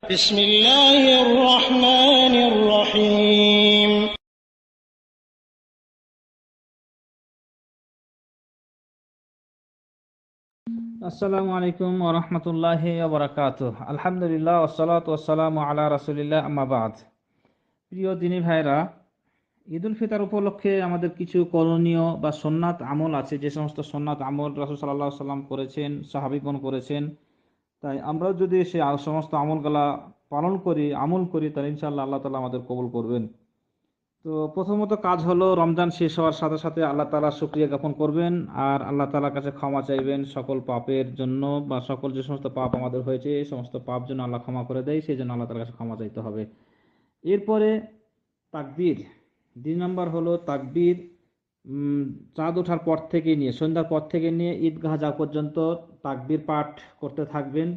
بسم الله الرحمن الرحيم আসসালামু আলাইকুম ওয়া রাহমাতুল্লাহি ওয়া বারাকাতুহু। আলহামদুলিল্লাহ ওয়াসসালাতু ওয়াসসালামু আলা রাসূলিল্লাহ, আম্মা বাদ। প্রিয় দিনী ভাইরা, ঈদুল ফিতর উপলক্ষে আমাদের কিছু করণীয় বা সুন্নাত আমল আছে। যে সমস্ত সুন্নাত আমল রাসূল সাল্লাল্লাহু আলাইহি সাল্লাম করেছেন, সাহাবীগণ করেছেন, তাই আমরা যদি সেই সমস্ত আমলগুলা পালন করি, আমল করি, তাহলে ইনশাআল্লাহ আল্লাহ তাআলা আমাদের কবুল করবেন। তো প্রথমত কাজ হলো রমজান শেষ হওয়ার সাথে সাথে আল্লাহ তাআলা শুকরিয়া জ্ঞাপন করবেন আর আল্লাহ তাআলার কাছে ক্ষমা চাইবেন সকল পাপের জন্য, বা সকল যে সমস্ত পাপ আমাদের হয়েছে এই সমস্ত পাপ যেন আল্লাহ ক্ষমা করে দেয়, সেই জন্য আল্লাহ তাআলার কাছে ক্ষমা চাইতে হবে। এরপরে তাকবীর, 2 নম্বর হলো তাকবীর। চাঁদ ওঠার পর থেকে নিয়ে সন্ধ্যার পর থেকে নিয়ে ঈদগাহ যাওয়া পর্যন্ত তাকবীর পাঠ করতে থাকবেন।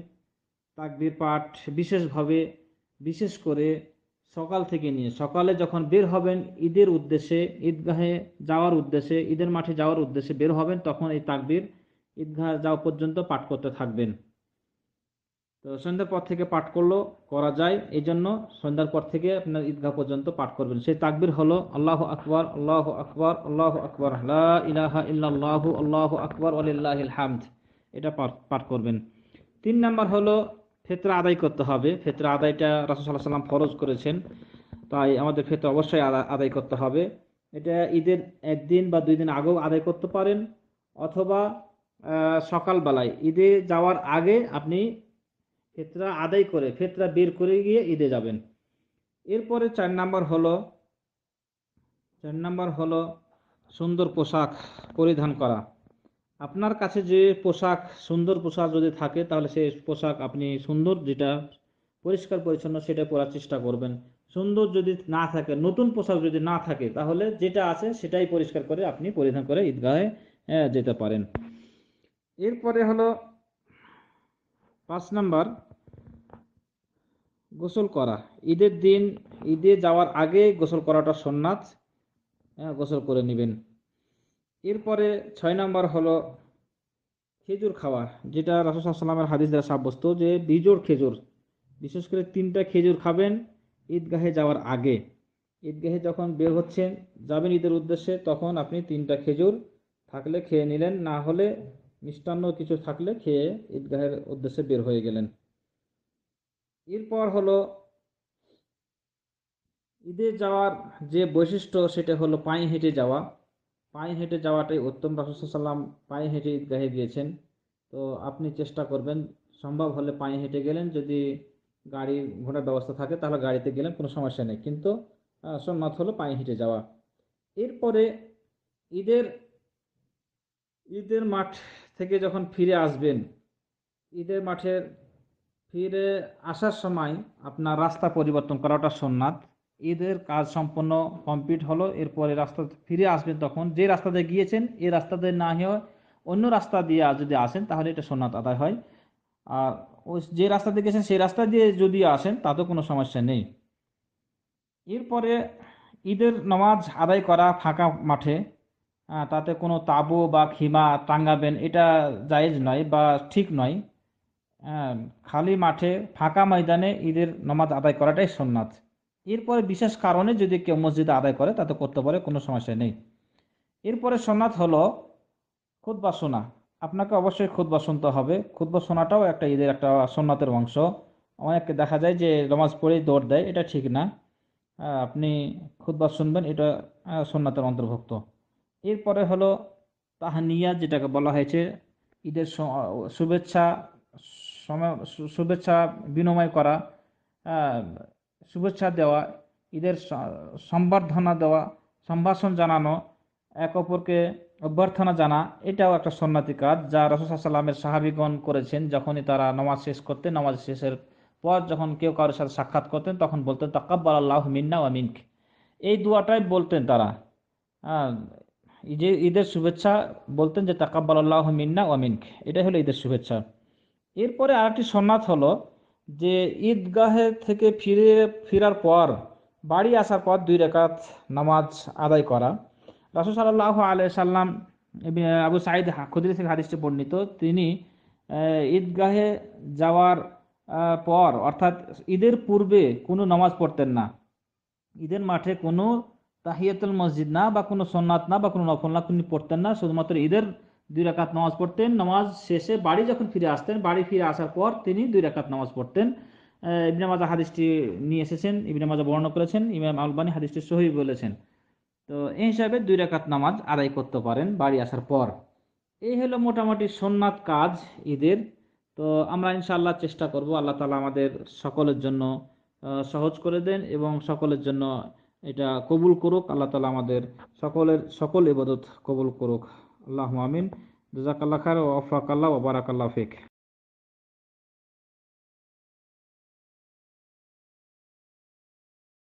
তাকবীর পাঠ বিশেষভাবে, বিশেষ করে সকাল থেকে নিয়ে সকালে যখন বের হবেন ঈদের উদ্দেশ্যে, ঈদগাহে যাওয়ার উদ্দেশ্যে, ঈদের মাঠে যাওয়ার উদ্দেশ্যে বের হবেন, তখন এই তাকবীর ঈদগাহ যাওয়া পর্যন্ত পাঠ করতে থাকবেন। তো সন্ধ্যার পর থেকে পাঠ করা যায়, এই জন্য সন্ধ্যার পর থেকে আপনার ঈদগাহ পর্যন্ত পাঠ করবেন। সেই তাকবীর হলো আল্লাহু আকবার, আল্লাহু আকবার, আল্লাহু আকবার, লা ইলাহা ইল্লাল্লাহু, আল্লাহু আকবার ওয়া লিল্লাহিল হামদ। এটা পাঠ পাঠ করবেন। 3 নম্বর হলো ফিতরা আদায় করতে হবে। ফিতরা আদায়টা রাসূল সাল্লাল্লাহু আলাইহি ওয়াসাল্লাম ফরজ করেছেন, তাই আমাদের ফিতরা অবশ্যই আদায় করতে হবে। এটা ঈদের 1 দিন বা 2 দিন আগেও আদায় করতে পারেন, অথবা সকালবেলায় ঈদে যাওয়ার আগে আপনি ফিতরা আদায় করে ফিতরা বের করে গিয়ে ঈদে যাবেন। এরপরে 4 নম্বর হলো সুন্দর পোশাক পরিধান করা। আপনার কাছে যে পোশাক, সুন্দর পোশাক যদি থাকে, তাহলে সেই পোশাক আপনি সুন্দর, যেটা পরিষ্কার পরিচ্ছন্ন, সেটা পরার চেষ্টা করবেন। সুন্দর যদি না থাকে, নতুন পোশাক যদি না থাকে, তাহলে যেটা আছে সেটাই পরিষ্কার করে আপনি পরিধান করে ঈদগাহে যেতে পারেন। এরপরে হলো 5 নম্বর, গোসল করা। ঈদের দিন ঈদে যাওয়ার আগে গোসল করাটা সুন্নাত, গোসল করে নেবেন। এরপরে 6 নম্বর হলো খেজুর খাওয়া, যেটা রাসূল সাল্লাল্লাহু আলাইহি ওয়াসাল্লামের হাদিস দ্বারা সাব্যস্ত, যে বিজোড় খেজুর, বিশেষ করে 3টা খেজুর খাবেন ঈদগাহে যাওয়ার আগে। ঈদগাহে যখন বের হচ্ছেন, যাবেন ঈদের উদ্দেশ্যে, তখন আপনি 3টা খেজুর থাকলে খেয়ে নিলেন, না হলে মিষ্টান্ন কিছু থাকলে খেয়ে ঈদগাহের উদ্দেশ্যে বের হয়ে গেলেন। এরপর হলো ঈদে যাওয়ার যে বৈশিষ্ট্য, সেটা হলো পায়ে হেঁটে যাওয়া। পায়ে হেঁটে যাওয়াটাই উত্তম। রাসূল সাল্লাল্লাহু আলাইহি ওয়াসাল্লাম পায়ে হেঁটে ঈদগাহে গিয়েছেন। তো আপনি চেষ্টা করবেন সম্ভব হলে পায়ে হেঁটে গেলেন। যদি গাড়ি ঘোড়ার ব্যবস্থা থাকে তাহলে গাড়িতে গেলেন, কোনো সমস্যা নেই, কিন্তু সুন্নাত হলো পায়ে হেঁটে যাওয়া। এরপরে ঈদের ঈদের মাঠ থেকে যখন ফিরে আসবেন, ঈদের মাঠে ফিরে আসার সময় আপনার রাস্তা পরিবর্তন করাটা সুন্নাত। ঈদের কাজ সম্পূর্ণ কমপ্লিট হলো, এরপরে রাস্তা ফিরে আসবেন, তখন যে রাস্তা দিয়ে গিয়েছেন এই রাস্তা দিয়ে না হয়ে অন্য রাস্তা দিয়ে যদি আসেন, তাহলে এটা সুন্নাত আদায় হয়। আর ওই যে রাস্তা দিয়ে গেছেন সেই রাস্তা দিয়ে যদি আসেন, তাতেও কোনো সমস্যা নেই। এরপরে ঈদের নামাজ আদায় করা ফাঁকা মাঠে, তাতে কোনো তাঁবু বা খিমা টাঙ্গাবেন, এটা জায়েজ নয় বা ঠিক নয়। হ্যাঁ, খালি মাঠে ফাঁকা ময়দানে ঈদের নামাজ আদায় করাটাই সুন্নাত। এরপরে বিশেষ কারণে যদি কেউ মসজিদে আদায় করে, তাতে করতে পারে, কোনো সমস্যা নেই। এরপরে সুন্নাত হলো খুতবা শোনা। আপনাকে অবশ্যই খুতবা শুনতে হবে। খুতবা শোনাটাও একটা ঈদের একটা সুন্নাতের অংশ। অনেককে দেখা যায় যে নামাজ পড়েই দৌড় দেয়, এটা ঠিক না। আপনি খুতবা শুনবেন, এটা সুন্নাতের অন্তর্ভুক্ত। এরপরে হলো তাহনিয়া, যেটাকে বলা হয়েছে ঈদের শুভেচ্ছা, শুভেচ্ছা বিনিময় করা, আহ, শুভেচ্ছা দেওয়া, ঈদের সম্বর্ধনা দেওয়া, সম্ভাষণ জানানো, এক অপরকে অভ্যর্থনা জানা, এটাও একটা সুন্নতি কাজ, যা রাসূল সাল্লাল্লাহু আলাইহি ওয়াসাল্লামের সাহাবীগণ করেছেন। যখনই তারা নামাজ শেষ করতেন, নামাজ শেষের পর যখন কেউ কারোর সাথে সাক্ষাৎ করতেন, তখন বলতেন তাকাব্বালাল্লাহু মিন্না ওয়া মিনক। এই দুয়াটাই বলতেন তারা। আহ, ঈদের শুভেচ্ছা বলতেন যে তাকাব্বালাল্লাহু মিন্না ওয়া মিনক, এটাই হলো ঈদের শুভেচ্ছা। এরপরে আরেকটি সুন্নাত হলো যে ঈদগাহে থেকে ফেরার পর, বাড়ি আসার পর 2 রাকাত নামাজ আদায় করা। রাসূল সাল্লাল্লাহু আলাইহি সাল্লাম, আবু সাঈদ খুদরি থেকে হাদিসটি বর্ণিত, তিনি ঈদগাহে যাওয়ার পর অর্থাৎ ঈদের পূর্বে কোনো নামাজ পড়তেন না। ঈদের মাঠে কোনো তাহিয়াতুল মসজিদ না বা কোনো সুন্নাত না বা কোনো নফল না তিনি পড়তেন না, শুধুমাত্র ঈদের 2 রাকাত নামাজ পড়তেন। নামাজ শেষে বাড়ি যখন ফিরে আসতেন, বাড়ি ফিরে আসার পর তিনি 2 রাকাত নামাজ পড়তেন। ইবনে মাজাহ হাদিসটি নিয়ে এসেছেন, ইবনে মাজাহ বর্ণনা করেছেন, ইমাম আলবানী হাদিসটি সহিহ বলেছেন। তো এই হিসাবে 2 রাকাত নামাজ আদায় করতে পারেন বাড়ি আসার পর। এই হলো মোটামুটি সুন্নাত কাজ ঈদের। তো আমরা ইনশাআল্লাহ চেষ্টা করব আল্লাহ তাআলা আমাদের সকলের জন্য সহজ করে দেন এবং সকলের জন্য এটা কবুল করুক। আল্লাহ তাআলা আমাদের সকল ইবাদত কবুল করুক। আল্লাহুম্মা আমিন। জাযাকাল্লাহু খাইরান ওয়া ওয়াফাকাল্লাহু ওয়া বারাকাল্লাহু ফিক।